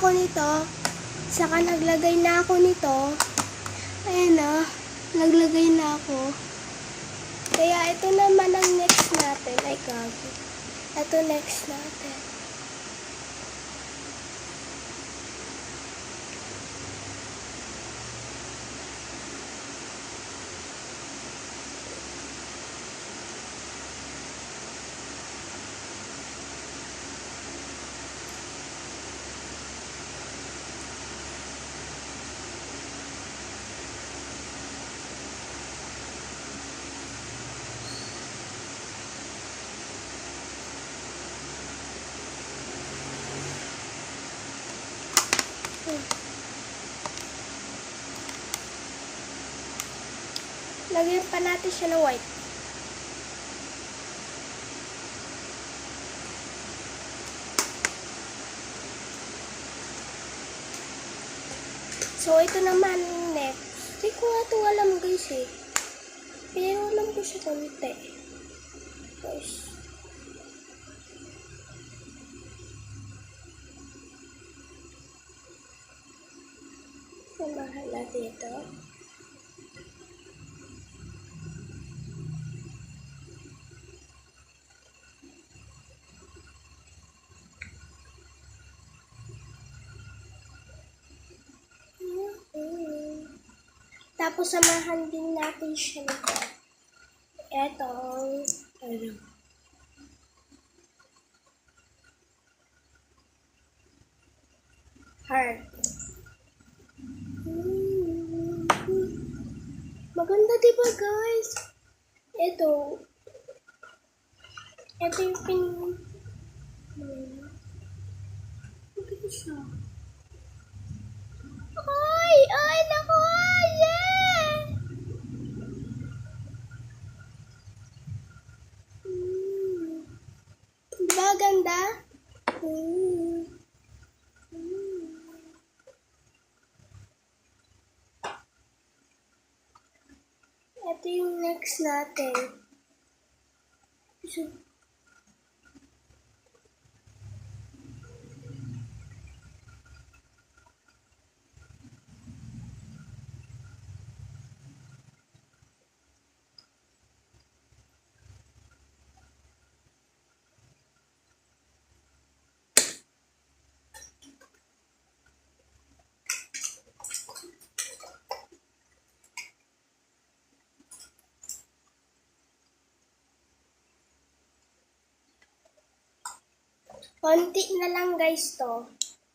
ako nito. Saka naglagay na ako nito. Ayan na. Naglagay na ako. Kaya ito naman ang next natin. Ay, gabi. Ito next natin. Lagyan pa natin siya ng white. So, ito naman next. Hindi ko nga ito alam guys eh. Pero alam ko siya konti. Guys. Mahal natin ito. Tapos samahan din natin siya nito. Etong, heart. Maganda diba guys? Ito yung maganda siya. Ay, naku! Yeah! Diba ganda? Ito yung next natin. Konti na lang guys to.